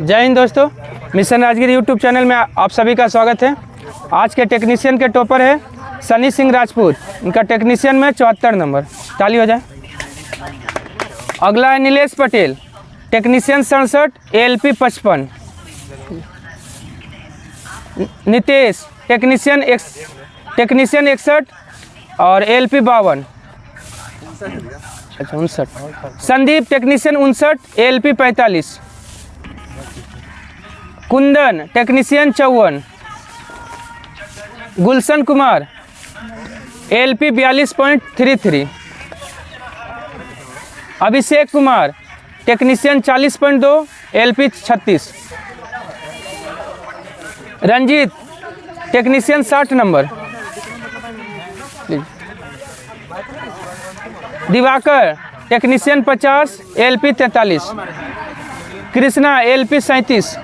जय हिंद दोस्तों, mission Rajgir YouTube channel में आप सभी का स्वागत है। आज के टेक्नीशियन के टॉपर है सनी सिंह राजपूत। इनका टेक्नीशियन में 74 नंबर। ताली हो जाए। अगला है Nilesh Patel, technician 67, ALP 55। Nitesh technician 61 और ALP 52। अच्छा 59। Sandeep technician 59, ALP 45। Kundan technician 54। Gulshan Kumar ALP 42.33। Abhishek Kumar technician 40.2, ALP 36। Ranjeet technician 60 number. Diwakar technician 50, ALP 43। Krishna ALP 37।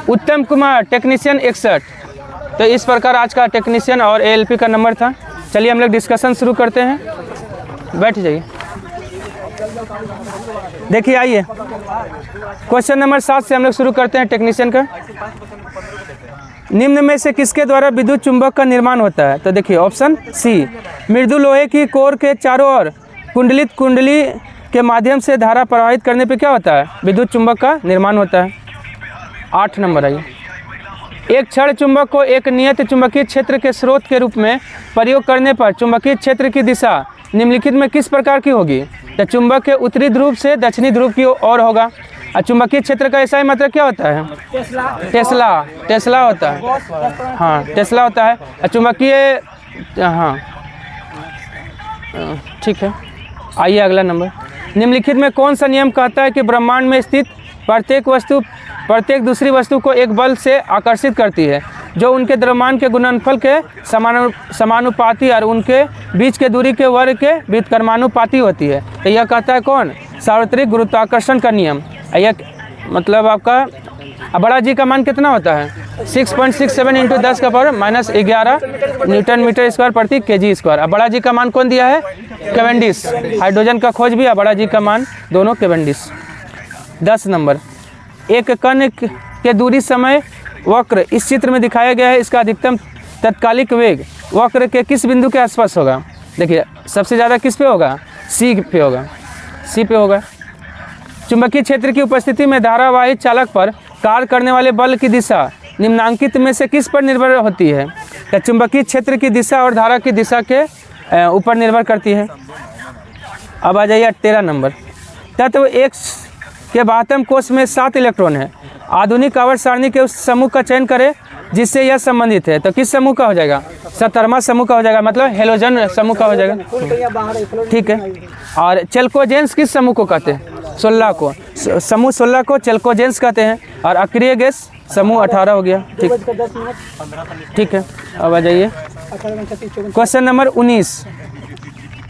उत्तम कुमार टेक्नीशियन 61। तो इस प्रकार आज का टेक्नीशियन और ALP का नंबर था। चलिए हम लोग डिस्कशन शुरू करते हैं। बैठ जाइए। देखिए आइए, क्वेश्चन नंबर 7 से हम लोग शुरू करते हैं टेक्नीशियन का। निम्न में से किसके द्वारा विद्युत चुंबक का निर्माण होता है? तो देखिए ऑप्शन सी, मृदु लोहे की कोर के चारों ओर कुंडलित कुंडली के माध्यम से धारा प्रवाहित करने पे क्या होता है? विद्युत चुंबक का निर्माण होता है। 8 नंबर आइए। एक क्षण चुंबक को एक नियत चुंबकीय क्षेत्र के स्रोत के रूप में प्रयोग करने पर चुंबकीय क्षेत्र की दिशा निम्नलिखित में किस प्रकार की होगी? तो चुंबक के उत्तरी ध्रुव से दक्षिणी ध्रुव की ओर होगा। और चुंबकीय क्षेत्र का ऐसा ही मतलब क्या होता है? टेस्ला होता है। हाँ टेस्ला होता है। और चुंबकीय, हाँ ठीक है। आइए अगला नंबर। निम्नलिखित में कौन सा नियम कहता है कि ब्रह्मांड में स्थित प्रत्येक वस्तु प्रत्येक दूसरी वस्तु को एक बल से आकर्षित करती है जो उनके द्रव्यमान के गुणनफल के समानुपाती और उनके बीच के दूरी के वर्ग के व्युत्क्रमानुपाती होती है? तो यह कहता है कौन? सार्वत्रिक गुरुत्वाकर्षण का नियम। यह मतलब आपका बड़ा जी का मान कितना होता है? 6.67 × 10⁻⁻11 न्यूटन मीटर स्क्वायर प्रति kg स्क्वायर। अब बड़ा जी का मान कौन दिया है? कैवेंडिश। हाइड्रोजन का खोज भी, बड़ा जी का मान दोनों कैवेंडिश। 10 नंबर। एक कण के दूरी समय वक्र इस चित्र में दिखाया गया है। इसका अधिकतम तत्कालिक वेग वक्र के किस बिंदु के आसपास होगा? देखिए सबसे ज़्यादा किस पे होगा? सी पे होगा। चुंबकीय क्षेत्र की उपस्थिति में धारावाहिक चालक पर कार्य करने वाले बल की दिशा निम्नांकित में से किस पर निर्भर होती है? तो चुंबकीय क्षेत्र की दिशा और धारा की दिशा के ऊपर निर्भर करती है। अब आ जाइए 13 नंबर। तत्व एक के 72 कोष में 7 इलेक्ट्रॉन है। आधुनिक आवर्त सारणी के उस समूह का चयन करें जिससे यह संबंधित है। तो किस समूह का हो जाएगा? 17वां समूह का हो जाएगा, मतलब हेलोजन समूह का हो जाएगा। ठीक है। और चेल्कोजेंस किस समूह को कहते हैं? 16 को। समूह 16 को चेल्कोजेंस कहते हैं। और अक्रिय गैस समूह 18 हो गया। ठीक है। अब आ जाइए क्वेश्चन नंबर 19।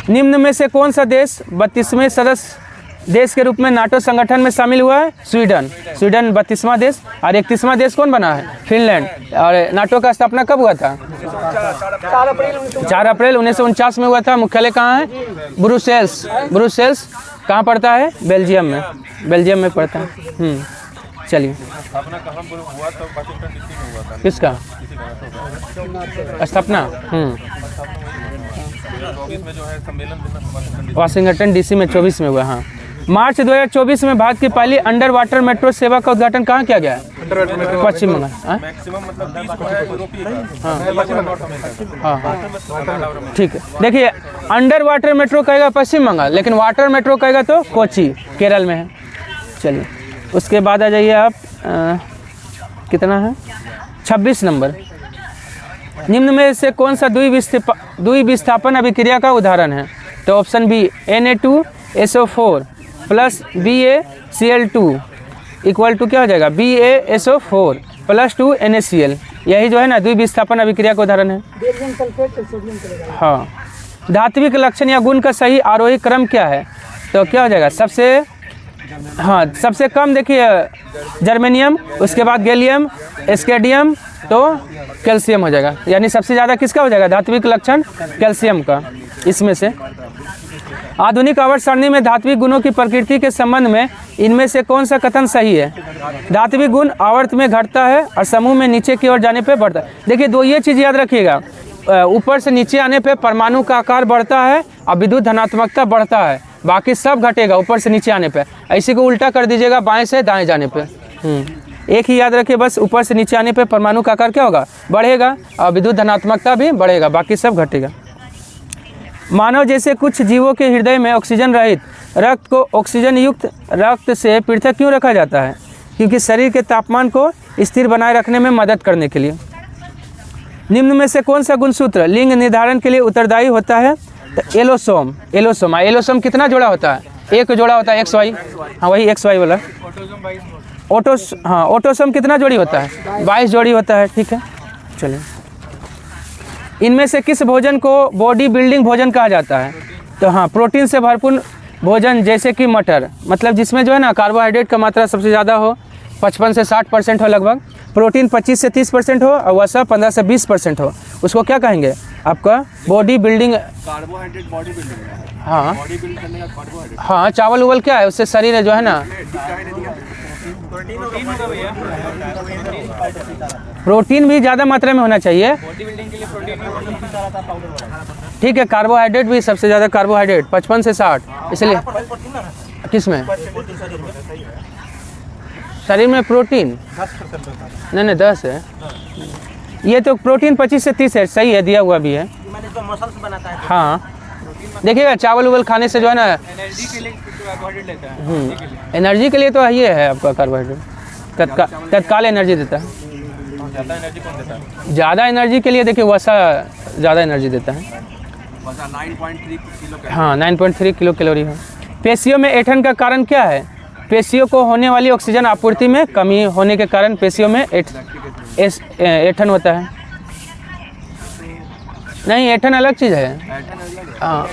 निम्न में से कौन सा देश 32वें सदस्य देश के रूप में नाटो संगठन में शामिल हुआ है? स्वीडन 32वां देश। और 31वां देश कौन बना है? फिनलैंड। और नाटो का स्थापना कब हुआ था? 4 अप्रैल 1949 में हुआ था। मुख्यालय कहाँ है? ब्रुसेल्स कहाँ पड़ता है? बेल्जियम में पड़ता है। चलिए किसका स्थापना? वाशिंगटन DC में 24 में हुआ। हाँ। मार्च 2024 में भारत की पहली अंडर वाटर मेट्रो सेवा का उद्घाटन कहाँ किया गया है? पश्चिम बंगाल। हाँ ठीक है। देखिए अंडर वाटर मेट्रो कहेगा पश्चिम बंगाल, लेकिन वाटर मेट्रो कहेगा तो कोची केरल में है। चलिए उसके बाद आ जाइए आप कितना है? 26 नंबर। निम्न में से कौन सा द्विविस्थापन अभिक्रिया का उदाहरण है? तो option B, Na2SO4 + BaCl2 equal to क्या हो जाएगा? BaSO4 + 2 NaCl। यही जो है ना द्विविस्थापन अभिक्रिया का उदाहरण है। हाँ। धात्विक लक्षण या गुण का सही आरोही क्रम क्या है? तो क्या हो जाएगा? सबसे कम देखिए जर्मेनियम, उसके बाद गैलियम, स्केडियम, तो कैल्शियम हो जाएगा। यानी सबसे ज़्यादा किसका हो जाएगा? धात्विक लक्षण कैल्शियम का इसमें से। आधुनिक आवर्त सारणी में धात्विक गुणों की प्रकृति के संबंध में इनमें से कौन सा कथन सही है? धात्विक गुण आवर्त में घटता है और समूह में नीचे की ओर जाने पर बढ़ता है। देखिए दो ये चीज़ याद रखिएगा, ऊपर से नीचे आने पे परमाणु का आकार बढ़ता है और विद्युत धनात्मकता बढ़ता है, बाकी सब घटेगा ऊपर से नीचे आने पे। इसी को उल्टा कर दीजिएगा बाएं से दाएं जाने पे। एक ही याद रखिए बस, ऊपर से नीचे आने पे परमाणु का आकार क्या होगा? बढ़ेगा और विद्युत धनात्मकता भी बढ़ेगा, बाकी सब घटेगा। मानव जैसे कुछ जीवों के हृदय में ऑक्सीजन रहित रक्त को ऑक्सीजन युक्त रक्त से पृथक क्यों रखा जाता है? क्योंकि शरीर के तापमान को स्थिर बनाए रखने में मदद करने के लिए। निम्न में से कौन सा गुणसूत्र लिंग निर्धारण के लिए उत्तरदायी होता है? तो एलोसोम। एलोसोम कितना जोड़ा होता है? एक जोड़ा होता है, XY। हाँ वही XY वाला। ऑटोसोम कितना जोड़ी होता है? 22 जोड़ी होता है। ठीक है, चलिए। इनमें से किस भोजन को बॉडी बिल्डिंग भोजन कहा जाता है? तो हाँ, प्रोटीन से भरपूर भोजन जैसे कि मटर, मतलब जिसमें जो है ना कार्बोहाइड्रेट का मात्रा सबसे ज़्यादा हो, 55 से 60% हो लगभग, प्रोटीन 25 से 30% हो और वसा 15 से 20% हो, उसको क्या कहेंगे? आपका body building. Carbohydrate body building. हाँ बॉडी बिल्ड करने का कार्बोहाइड्रेट। हाँ, चावल उवल क्या है, उससे शरीर जो है ना, प्रोटीन भी ज़्यादा मात्रा में होना चाहिए। ठीक है, कार्बोहाइड्रेट भी सबसे ज़्यादा, कार्बोहाइड्रेट 55 से 60, इसलिए किस में शरीर में प्रोटीन नहीं 10 है। ये तो प्रोटीन 25 से 30 है, सही है, दिया हुआ भी है। हाँ देखिएगा, चावल उवल खाने से जो है ना एनर्जी के लिए तो ये है आपका कार्बोहाइड्रेट, तत्काल एनर्जी देता है। ज़्यादा एनर्जी के लिए देखिए वसा ज़्यादा एनर्जी देता है। 9.3 किलो। हाँ 9.3 किलो कैलोरी है। पेशियों में ऐंठन का कारण क्या है? पेशियों को होने वाली ऑक्सीजन आपूर्ति में कमी होने के कारण पेशियों में ऐंठन होता है। नहीं, ऐंठन अलग चीज़ है। हाँ,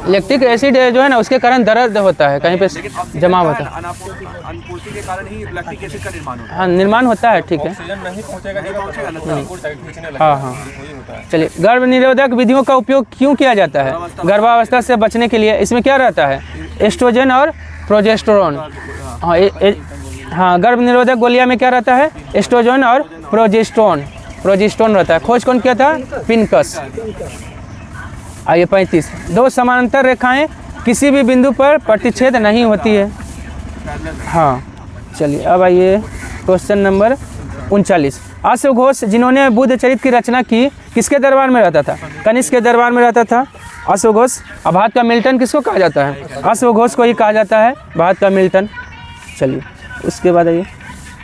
लैक्टिक एसिड जो है ना, उसके कारण दर्द होता है, कहीं पे जमा होता है। अनपूर्ति के कारण ही लैक्टिक एसिड का निर्माण होता है। हाँ निर्माण होता है। ठीक है, हाँ। चलिए, गर्भ निरोधक विधियों का उपयोग क्यों किया जाता है? गर्भावस्था से बचने के लिए। इसमें क्या रहता है? एस्ट्रोजन और प्रोजेस्टेरोन। हाँ, गर्भ निरोधक गोलियां में क्या रहता है? एस्ट्रोजन और प्रोजेस्टेरोन रहता है। खोज कौन किया था? पिनकस। आइए 35। दो समानांतर रेखाएं किसी भी बिंदु पर प्रतिच्छेद नहीं होती है। हाँ चलिए, अब आइए क्वेश्चन नंबर 39। अश्वघोष जिन्होंने बुद्ध चरित्र की रचना की, किसके दरबार में रहता था? कनिष्क के दरबार में रहता था अश्वघोष। अब भारत का मिल्टन किसको कहा जाता है? अश्वघोष को ही कहा जाता है भारत का मिल्टन। चलिए उसके बाद आइए,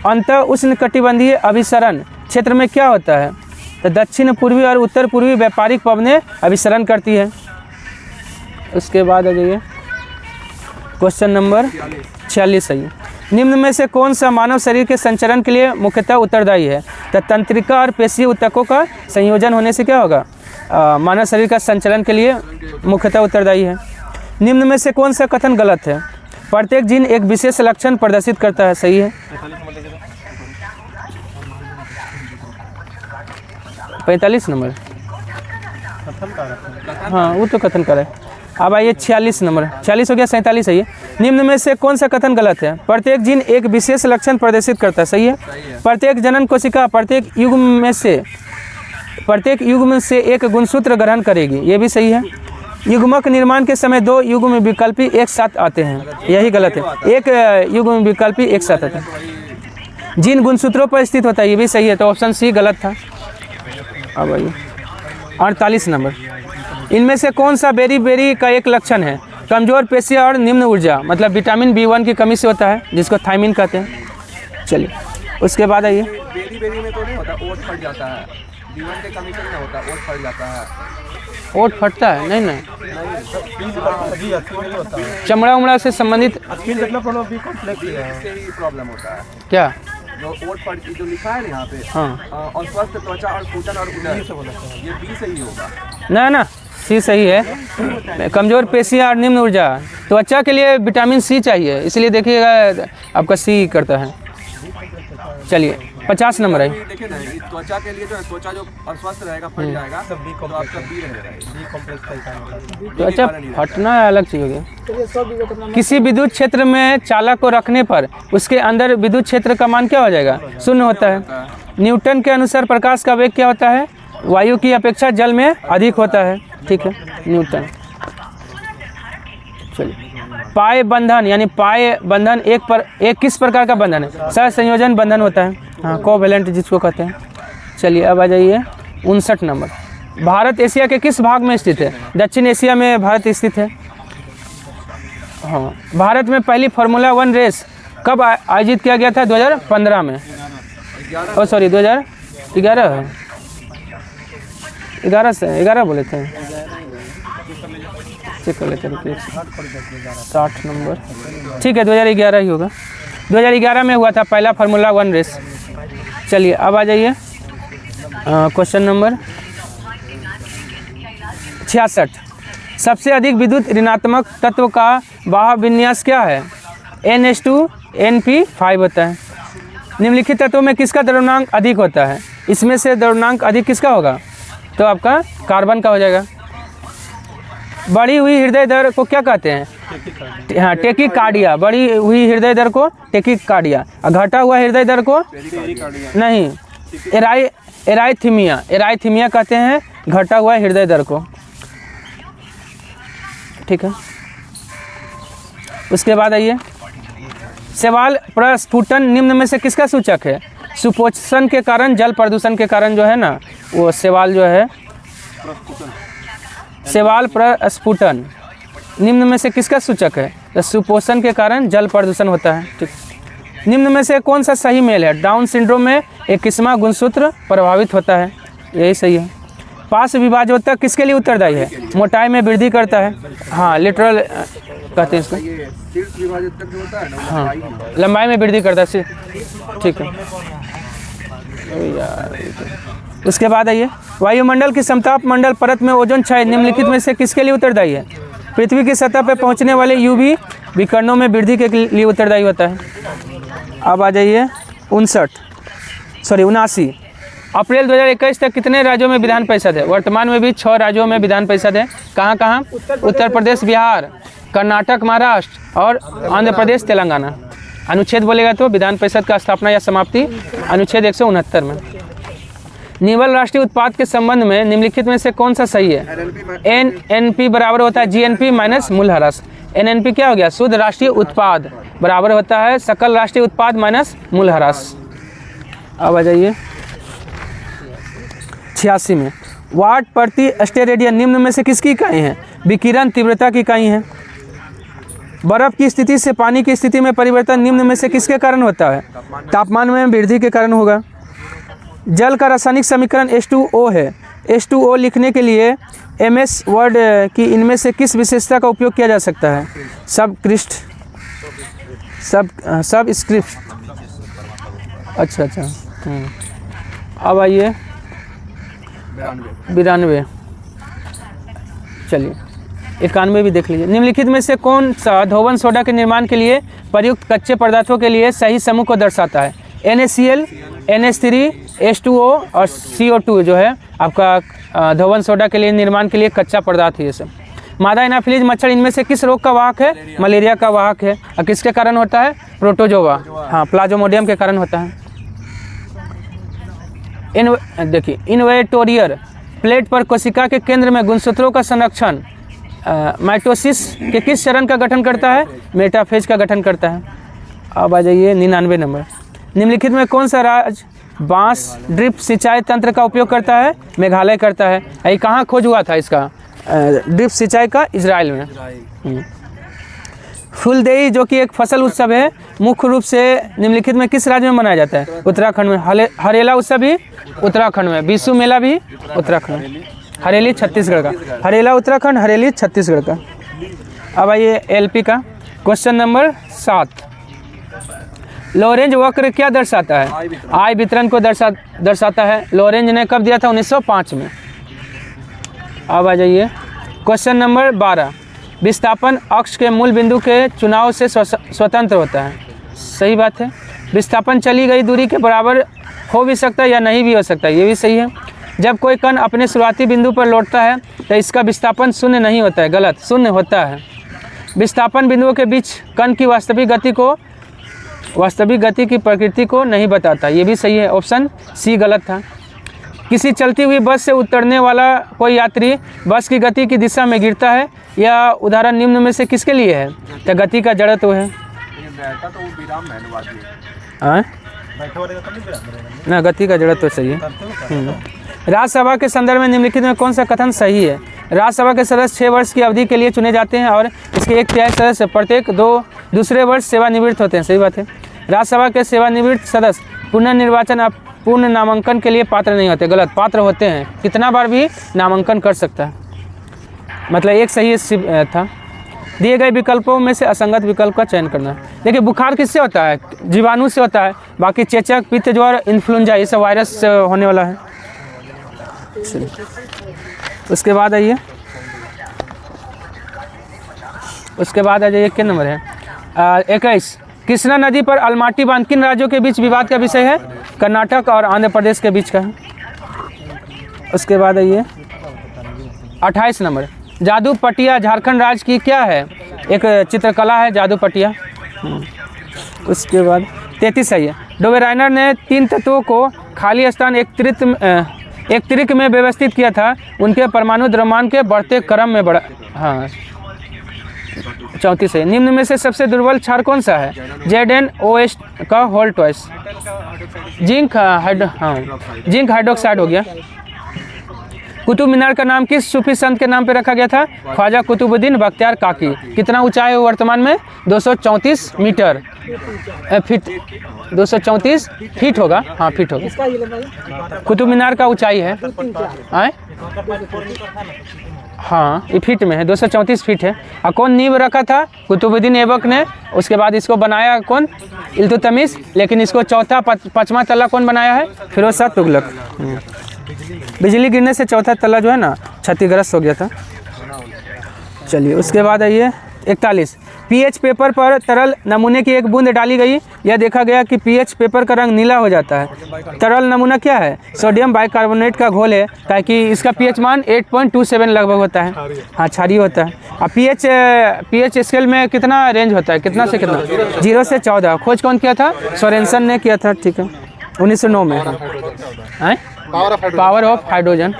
अंत उष्णकटिबंधीय अभिसरण क्षेत्र में क्या होता है? तो दक्षिण पूर्वी और उत्तर पूर्वी व्यापारिक पवनें अभिसरण करती है। उसके बाद आ जाइए क्वेश्चन नंबर 46 है। निम्न में से कौन सा मानव शरीर के संचरण के लिए मुख्यतः उत्तरदायी है? तो तंत्रिका और पेशीय ऊतकों का संयोजन होने से क्या होगा? मानव शरीर का संचलन के लिए मुख्यतः उत्तरदायी है। निम्न में से कौन सा कथन गलत है? प्रत्येक जीन एक विशेष लक्षण प्रदर्शित करता है। सही है। 45 नंबर। हाँ वो तो कथन कर है। अब आइए 46 नंबर। 46 हो गया, 47 है ये। निम्न में से कौन सा कथन गलत है? प्रत्येक जीन एक विशेष लक्षण प्रदर्शित करता है। सही है। प्रत्येक जनन कोशिका प्रत्येक युग्म से एक गुणसूत्र ग्रहण करेगी। ये भी सही है। युग्मक निर्माण के समय दो युग्म विकल्पी एक साथ आते हैं। यही गलत है। एक युग्म विकल्पी एक साथ आते हैं। जीन गुणसूत्रों पर स्थित होता है। ये भी सही है, तो ऑप्शन सी गलत था। अब आइए 48 नंबर। इनमें से कौन सा बेरी का एक लक्षण है? कमजोर पेशियां और निम्न ऊर्जा, मतलब विटामिन B1 की कमी से होता है, जिसको थायमिन कहते हैं। चलिए उसके बाद आइए, बेरी में तो नहीं होता, ओट फट जाता है। B1 के कमी से नहीं होता, ओट फट जाता है। ओट फटता है? नहीं चमड़ा उमड़ा से संबंधित प्रॉब्लम होता है। क्या? जो ओट फट की जो लिखा है यहाँ पे, हाँ, और स्वस्थ त्वचा और सूजन और उदर, ये B सही होगा। ना सी सही है। कमजोर पेशियां और निम्न ऊर्जा, त्वचा के लिए विटामिन C चाहिए, इसलिए देखिएगा आपका C करता है। चलिए 50 नंबर है। अभी देखिए ना, ये त्वचा के लिए जो है, त्वचा जो अस्वस्थ रहेगा, फट जाएगा, तो आपका बी रहेगा। तो अच्छा, फटना अलग चीज़ हो गया। किसी विद्युत क्षेत्र में चालक को रखने पर उसके अंदर विद्युत क्षेत्र का मान क्या हो जाएगा? शून्य होता है। न्यूटन के अनुसार प्रकाश का वेग क्या होता है? वायु की अपेक्षा जल में अधिक होता है। ठीक है, न्यूटन। चलिए, पाए बंधन यानी पाए बंधन एक किस प्रकार का बंधन है? सहसंयोजन बंधन होता है, हाँ, कोवैलेंट जिसको कहते हैं। चलिए अब आ जाइए 59 नंबर। भारत एशिया के किस भाग में स्थित है? दक्षिण एशिया में भारत स्थित है। हाँ, भारत में पहली फार्मूला 1 रेस कब आयोजित किया गया था? 2015 में। ओ सॉरी 2011 11 बोले थे, चेक कर लेते हैं। 60 नंबर, ठीक है, 2011 ही होगा। 2011 में हुआ था पहला फार्मूला 1 रेस। चलिए अब आ जाइए क्वेश्चन नंबर 66। सबसे अधिक विद्युत ऋणात्मक तत्व का वाहक विन्यास क्या है? NH2 NP5 होता है। निम्नलिखित तत्वों में किसका द्रव्यमान अधिक होता है? इसमें से द्रव्यमान अधिक किसका होगा? तो आपका कार्बन का हो जाएगा। बढ़ी हुई हृदय दर को क्या कहते हैं? हाँ, टेकिकार्डिया। बढ़ी हुई हृदय दर को टेकिकार्डिया, और घटा हुआ हृदय दर को नहीं, एराइथीमिया कहते हैं घटा हुआ हृदय दर को। ठीक है, उसके बाद आइए, शैवाल प्रस्फुटन निम्न में से किसका सूचक है? सुपोषण के कारण, जल प्रदूषण के कारण जो है ना, वो शैवाल जो है, शैवाल प्रस्फुटन निम्न में से किसका सूचक है? तो सुपोषण के कारण जल प्रदूषण होता है। ठीक, निम्न में से कौन सा सही मेल है? डाउन सिंड्रोम में 21वां गुणसूत्र प्रभावित होता है, यही सही है। पार्श्व विभाजोत्तक किसके लिए उत्तरदायी है? मोटाई में वृद्धि करता है, हाँ, लिटरल कहते हैं इसको, हाँ, लंबाई में वृद्धि करता है। ठीक है यार। उसके बाद आइए, वायुमंडल की समताप मंडल परत में ओजोन क्षय निम्नलिखित में से किसके लिए उत्तरदायी है? पृथ्वी की सतह पर पहुंचने वाले यूवी विकिरणों में वृद्धि के लिए उत्तरदायी होता है। अब आ जाइए 79 अप्रैल 2021 तक कितने राज्यों में विधान परिषद है? वर्तमान में भी 6 राज्यों में विधान परिषद है। कहाँ कहाँ? उत्तर प्रदेश, बिहार, कर्नाटक, महाराष्ट्र और आंध्र प्रदेश, तेलंगाना। अनुच्छेद बोलेगा तो विधान परिषद का स्थापना या समाप्ति अनुच्छेद 169 में। निवल राष्ट्रीय उत्पाद के संबंध में निम्नलिखित में से कौन सा सही है? NNP बराबर होता है GNP माइनस मूलह्रास। NNP क्या हो गया? शुद्ध राष्ट्रीय उत्पाद बराबर होता है सकल राष्ट्रीय उत्पाद माइनस मूलह्रास। अब आ जाइए 86 में, वाट प्रति स्टेरेडियन निम्न में से किसकी इकाई है? विकिरण तीव्रता की इकाई है। बर्फ की स्थिति से पानी की स्थिति में परिवर्तन निम्न में से किसके कारण होता है? तापमान में वृद्धि के कारण होगा। जल का रासायनिक समीकरण H2O है। H2O लिखने के लिए MS वर्ड की इनमें से किस विशेषता का उपयोग किया जा सकता है? सब स्क्रिप्ट। अच्छा। अब आइए 92। चलिए 91 भी देख लीजिए। निम्नलिखित में से कौन सा धोवन सोडा के निर्माण के लिए प्रयुक्त कच्चे पदार्थों के लिए सही समूह को दर्शाता है? NaCl, NH3, H2O और CO2 जो है आपका धोवन सोडा के लिए निर्माण के लिए कच्चा पदार्थ है। ये सब मादा एनाफिलीज मच्छर इनमें से किस रोग का वाहक है? मलेरिया का वाहक है। और किसके कारण होता है? प्रोटोजोआ, हाँ, प्लाज्मोडियम के कारण होता है। देखिए, इन्वेटोरियर प्लेट पर कोशिका के केंद्र में गुणसूत्रों का संरक्षण माइटोसिस के किस चरण का गठन करता है? मेटाफेज का गठन करता है। अब आ जाइए 99 नंबर। निम्नलिखित में कौन सा राज्य बांस ड्रिप सिंचाई तंत्र का उपयोग करता है? मेघालय करता है। ये कहाँ खोज हुआ था इसका ड्रिप सिंचाई का? इजराइल में। फूलदेई जो कि एक फसल उत्सव है, मुख्य रूप से निम्नलिखित में किस राज्य में मनाया जाता है? उत्तराखंड में। हरेला उत्सव भी उत्तराखंड में। बिशु मेला भी उत्तराखंड में। हरेली छत्तीसगढ़ का। हरेला उत्तराखंड, हरेली छत्तीसगढ़ का। अब आइए LP का क्वेश्चन नंबर 7। लॉरेंज वक्र क्या दर्शाता है? आय वितरण को दर्शाता है। लॉरेंज ने कब दिया था? 1905 में। अब आ जाइए क्वेश्चन नंबर 12। विस्थापन अक्ष के मूल बिंदु के चुनाव से स्वतंत्र होता है। सही बात है। विस्थापन चली गई दूरी के बराबर हो भी सकता है या नहीं भी हो सकता है, ये भी सही है। जब कोई कण अपने शुरुआती बिंदु पर लौटता है तो इसका विस्थापन शून्य नहीं होता है, गलत, शून्य होता है। विस्थापन बिंदुओं के बीच कण की वास्तविक गति की प्रकृति को नहीं बताता, ये भी सही है। ऑप्शन सी गलत था। किसी चलती हुई बस से उतरने वाला कोई यात्री बस की गति की दिशा में गिरता है, यह उदाहरण निम्न में से किसके लिए है? तो गति का जड़त्व है। ना, गति का जड़त्व सही है। राज्यसभा के संदर्भ में निम्नलिखित में कौन सा कथन सही है? राज्यसभा के सदस्य 6 वर्ष की अवधि के लिए चुने जाते हैं और इसके 1/3 सदस्य प्रत्येक दूसरे वर्ष सेवानिवृत्त होते हैं, सही बात है। राज्यसभा के सेवानिवृत्त सदस्य पुनर्निर्वाचन पूर्ण नामांकन के लिए पात्र नहीं होते, गलत, पात्र होते हैं, कितना बार भी नामांकन कर सकता है, मतलब एक सही था। दिए गए विकल्पों में से असंगत विकल्प का चयन करना। देखिए बुखार किससे होता है? जीवाणु से होता है, बाकी चेचक, पित्त ज्वर, इन्फ्लुएंजा ये सब वायरस से होने वाला है। उसके बाद आइए, आ जाइए, क्या नंबर है? 21। कृष्णा नदी पर अलमाटी बांध किन राज्यों के बीच विवाद का विषय है? कर्नाटक और आंध्र प्रदेश के बीच का है। उसके बाद आइए 28 नंबर, जादू पटिया झारखंड राज्य की क्या है? एक चित्रकला है जादू पटिया। उसके बाद 33 आइए, डोबेराइनर ने 3 तत्वों को खाली स्थान एक त्रिक में व्यवस्थित किया था, उनके परमाणु द्रव्यमान के बढ़ते क्रम में बढ़ा। हाँ 34 है। निम्न में से सबसे दुर्बल क्षार कौन सा है? ZnOH का होल ट्वाइस। जिंक हाइड्रोक्साइड हो गया। कुतुब मीनार का नाम किस सूफी संत के नाम पर रखा गया था? ख्वाजा कुतुबुद्दीन बख्तियार काकी। कितना ऊंचाई है वर्तमान में? 234 मीटर फीट, 234 फीट होगा, हाँ फीट होगा। कुतुब मीनार का ऊंचाई है, हाँ ये फीट में है, 234 फीट है। और कौन नींव रखा था? कुतुबुद्दीन ऐबक ने। उसके बाद इसको बनाया कौन? इल्तुतमिश। लेकिन इसको चौथा 5वां तल्ला कौन बनाया है? फिरोज शाह तुगलक। बिजली गिरने से चौथा तल्ला जो है ना क्षतिग्रस्त हो गया था। चलिए उसके बाद आइए 41। पीएच पेपर पर तरल नमूने की एक बूंद डाली गई, यह देखा गया कि पीएच पेपर का रंग नीला हो जाता है। तरल नमूना क्या है? सोडियम बाइकार्बोनेट का घोल है, ताकि इसका पीएच मान 8.27 लगभग होता है, हाँ क्षारीय होता है। और पीएच स्केल में कितना रेंज होता है, कितना से कितना? 0 से 14। खोज कौन किया था? सोरेनसन ने किया था, ठीक है, 1909 में। Power of hydrogen.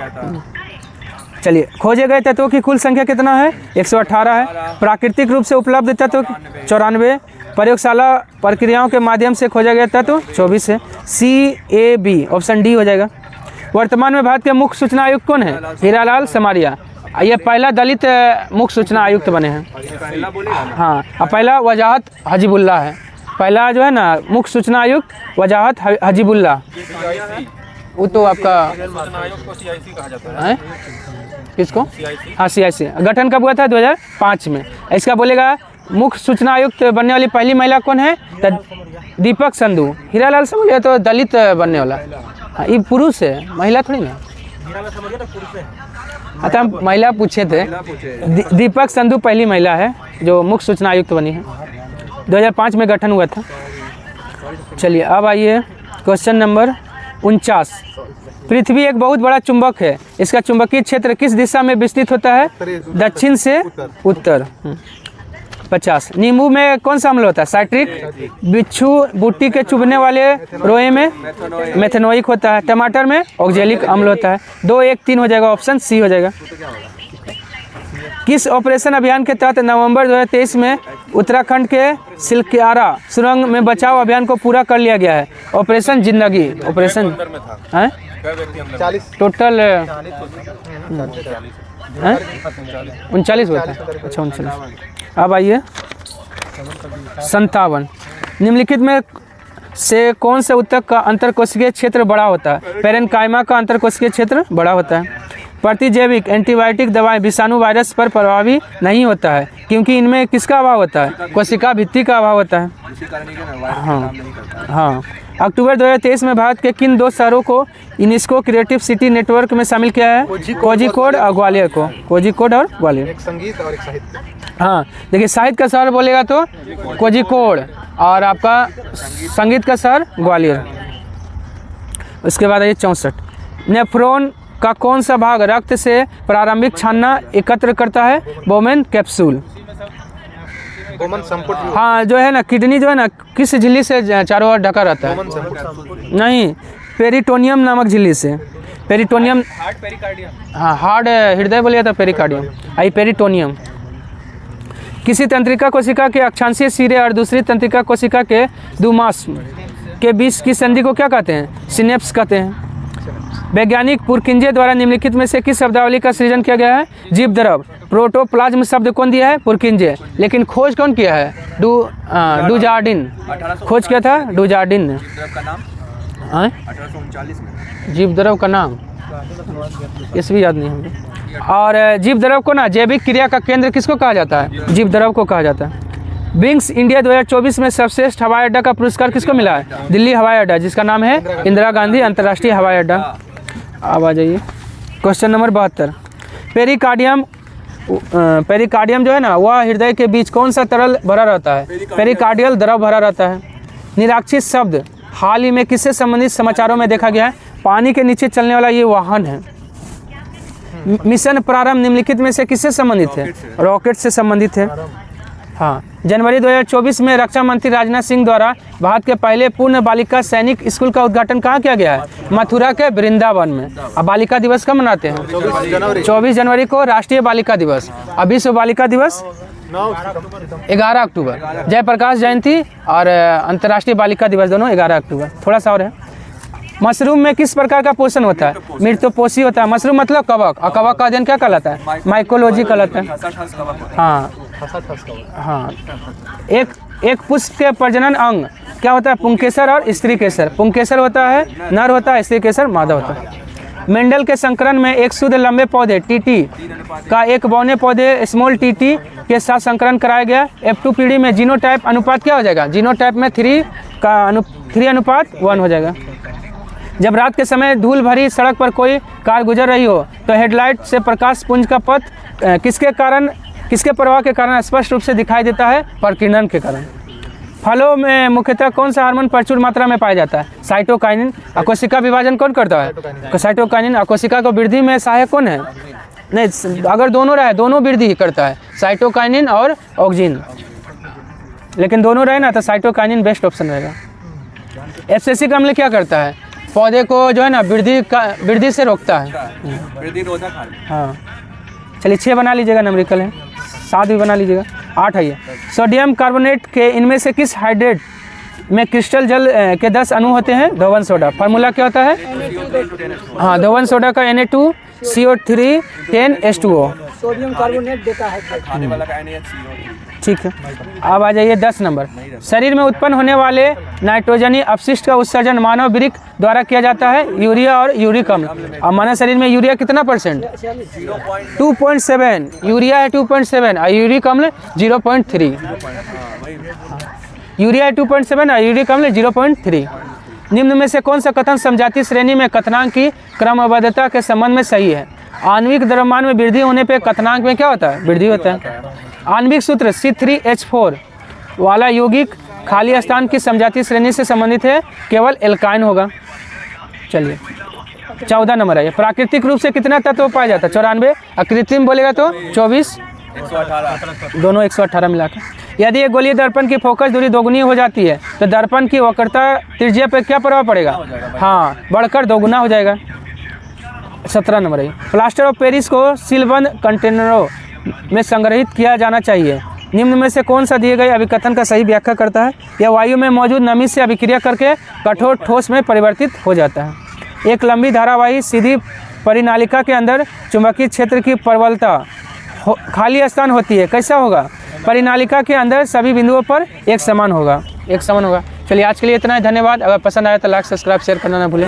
चलिए खोजे गए तत्वों की कुल संख्या कितना है? 118 है। प्राकृतिक रूप से उपलब्ध तत्व 94, प्रयोगशाला प्रक्रियाओं के माध्यम से खोजा गया तत्व 24 है। CAB ऑप्शन डी हो जाएगा। वर्तमान में भारत के मुख्य सूचना आयुक्त कौन है? हीरालाल समारिया। ये पहला दलित मुख्य सूचना आयुक्त बने हैं, हाँ। और पहला वजाहत हजीबुल्ला है, पहला जो है ना मुख्य सूचना आयुक्त वजाहत हजीबुल्ला। वो तो आपका है किसको? हाँ CIC। गठन कब हुआ था? 2005 में। इसका बोलेगा मुख्य सूचना आयुक्त बनने वाली पहली महिला कौन है? दीपक संधू। हीरालाल समारिया तो दलित बनने वाला, हाँ ये पुरुष है, महिला थोड़ी ना। अच्छा हम महिला पूछे थे। दीपक संधू पहली महिला है जो मुख्य सूचना आयुक्त बनी है, 2005 में गठन हुआ था। चलिए अब आइए क्वेश्चन नंबर 49। पृथ्वी एक बहुत बड़ा चुंबक है, इसका चुंबकीय क्षेत्र किस दिशा में विस्तृत होता है? दक्षिण से उत्तर। 50। नींबू में कौन सा अम्ल होता है? साइट्रिक। बिच्छू बूटी के चुभने वाले रोए में मेथेनोइक होता है। टमाटर में ऑक्जेलिक अम्ल होता है। 2, 1, 3 हो जाएगा, ऑप्शन सी हो जाएगा। किस ऑपरेशन अभियान के तहत नवंबर 2023 में उत्तराखंड के सिलक्यारा सुरंग में बचाव अभियान को पूरा कर लिया गया है? ऑपरेशन जिंदगी। ऑपरेशन है टोटल 39 हुआ था, अच्छा 39। अब आइए 57। निम्नलिखित में से कौन से उत्तक का अंतरकोशिकीय क्षेत्र बड़ा होता है? पेरेन्काइमा का अंतरकोशिकीय क्षेत्र बड़ा होता है। प्रतिजैविक एंटीबायोटिक दवाएं विषाणु वायरस पर प्रभावी नहीं होता है, क्योंकि इनमें किसका अभाव होता है? कोशिका भित्ति का अभाव होता है, हाँ। अक्टूबर 2023 में भारत के किन 2 शहरों को यूनेस्को क्रिएटिव सिटी नेटवर्क में शामिल किया है? कोझिकोड और ग्वालियर को। कोझिकोड और ग्वालियर। एक संगीत और एक साहित्य। हाँ देखिए साहित्य का शहर बोलेगा तो कोझिकोड और आपका संगीत का शहर ग्वालियर। उसके बाद आइए 64, नेफ्रॉन का कौन सा भाग रक्त से प्रारंभिक छानना एकत्र करता है? Bowman capsule. हाँ, जो है ना किडनी जो है ना किस झिल्ली से चारों ओर ढका रहता है? नहीं, पेरिटोनियम नामक झिल्ली से। पेरिटोनियम, हाँ हार्ड हृदय बोलिए तो पेरिकार्डियम, आई पेरिटोनियम। किसी तंत्रिका कोशिका के अक्षांशीय सिरे और दूसरी तंत्रिका कोशिका के दुमास के बीच की संधि को क्या कहते हैं? सिनेप्स कहते हैं। वैज्ञानिक पुरकिंजे द्वारा निम्नलिखित में से किस शब्दावली का सृजन किया गया है? जीवद्रव। प्रोटोप्लाज्म शब्द कौन दिया है? पुरकिंजे। लेकिन खोज कौन किया है? डुजार्डिन। खोज किया था डुजार्डिन ने। 1839 में जीवद्रव का नाम इस भी याद नहीं हमें। और जीवद्रव को ना जैविक क्रिया का केंद्र किसको कहा जाता है? जीवद्रव को कहा जाता है। विंग्स इंडिया 2024 में सर्वश्रेष्ठ हवाई अड्डा का पुरस्कार किसको मिला है? दिल्ली हवाई अड्डा, जिसका नाम है इंदिरा गांधी अंतर्राष्ट्रीय हवाई अड्डा। अब आ जाइए क्वेश्चन नंबर 72। पेरिकार्डियम जो है ना वह हृदय के बीच कौन सा तरल भरा रहता है? पेरिकार्डियल द्रव भरा रहता है। निराक्षित शब्द हाल ही में किससे संबंधित समाचारों में देखा गया है? पानी के नीचे चलने वाला ये वाहन है। मिशन प्रारंभ निम्नलिखित में से किससे संबंधित है? रॉकेट से संबंधित है। हाँ, जनवरी 2024 में रक्षा मंत्री राजनाथ सिंह द्वारा भारत के पहले पूर्ण बालिका सैनिक स्कूल का उद्घाटन कहाँ किया गया है? मथुरा के वृंदावन में। अब बालिका दिवस कब मनाते हैं? 24 जनवरी को राष्ट्रीय बालिका दिवस। अब विश्व बालिका दिवस 11 अक्टूबर। जयप्रकाश जयंती और अंतर्राष्ट्रीय बालिका दिवस दोनों 11 अक्टूबर। थोड़ा सा और है। मशरूम में किस प्रकार का पोषण होता है? मृतपोषी होता है। मशरूम मतलब कवक, और कवक का अध्ययन क्या कहलाता है? माइकोलॉजी कहलाता है। हाँ हाँ, एक पुष्प के प्रजनन अंग क्या होता है? पुंकेसर और स्त्री केसर। पुंकेसर होता है नर होता है, स्त्री केसर मादा होता है। मेंडल के संकरण में एक शुद्ध लंबे पौधे टीटी का एक बौने पौधे स्मॉल टीटी के साथ संकरण कराया गया। F2 पीढ़ी में जीनोटाइप अनुपात क्या हो जाएगा? जीनोटाइप में 3:1 हो जाएगा। जब रात के समय धूल भरी सड़क पर कोई कार गुजर रही हो तो हेडलाइट से प्रकाश पुंज का पथ किसके प्रवाह के कारण स्पष्ट रूप से दिखाई देता है? प्रकीर्णन के कारण। फलों में मुख्यतः कौन सा हार्मोन प्रचुर मात्रा में पाया जाता है? साइटोकाइनिन। कोशिका विभाजन कौन करता है? साइटोकाइनिन। कोशिका को वृद्धि में सहायक कौन है? नहीं, अगर दोनों रहे, दोनों वृद्धि ही करता है, साइटोकाइनिन और ऑक्सिन। लेकिन दोनों रहे ना तो साइटोकाइनिन बेस्ट ऑप्शन रहेगा। एब्सिसिक अम्ल क्या करता है? पौधे को जो है ना वृद्धि से रोकता है। हाँ, चलिए 6 बना लीजिएगा, नंबरिकल है। 7 भी बना लीजिएगा। 8 है ये। सोडियम कार्बोनेट के इनमें से किस हाइड्रेट में क्रिस्टल जल के 10 अणु होते हैं? धोवन सोडा। फार्मूला क्या होता है? हाँ, धोवन सोडा का Na2CO3 10H2O। सोडियम कार्बोनेट देता है खाने वाला का NaCO। ठीक है। अब आ जाइए 10 नंबर। शरीर में उत्पन्न होने वाले नाइट्रोजनी अपशिष्ट का उत्सर्जन मानव वृक्क द्वारा किया जाता है? यूरिया और यूरिक अम्ल। अब मानव शरीर में यूरिया कितना %? 2.7। यूरिया है 2.7 और यूरिक अम्ल 0.3। यूरिया 2.7 और यूरिक अम्ल 0.3। निम्न में से कौन सा कथन समजातीय श्रेणी में कथनांक की क्रमबद्धता के संबंध में सही है? आणविक द्रव्यमान में वृद्धि होने पे कथनांक में क्या होता है? वृद्धि होता है। आणविक सूत्र C3H4 वाला यौगिक खाली स्थान की समजातीय श्रेणी से संबंधित है? केवल एल्काइन होगा। चलिए 14 नंबर है। प्राकृतिक रूप से कितना तत्व पाया जाता है? 94। और कृत्रिम बोलेगा तो 24, 118। दोनों 118 मिलाकर। यदि एक गोलीय दर्पण की फोकस दूरी दोगुनी हो जाती है तो दर्पण की वक्रता त्रिज्या पर क्या प्रभाव पड़ेगा? हाँ, बढ़कर दोगुना हो जाएगा। 17 नंबर है। प्लास्टर ऑफ पेरिस को सीलबंद कंटेनरों में संग्रहित किया जाना चाहिए। निम्न में से कौन सा दिए गए अभिकथन का सही व्याख्या करता है? यह वायु में मौजूद नमी से अभिक्रिया करके कठोर ठोस में परिवर्तित हो जाता है। एक लंबी धारावाही सीधी परिनालिका के अंदर चुंबकीय क्षेत्र की प्रबलता खाली स्थान होती है। कैसा होगा? परिनालिका के अंदर सभी बिंदुओं पर एक समान होगा। चलिए आज के लिए इतना ही। धन्यवाद। अगर पसंद आया तो लाइक, सब्सक्राइब, शेयर करना ना भूलें।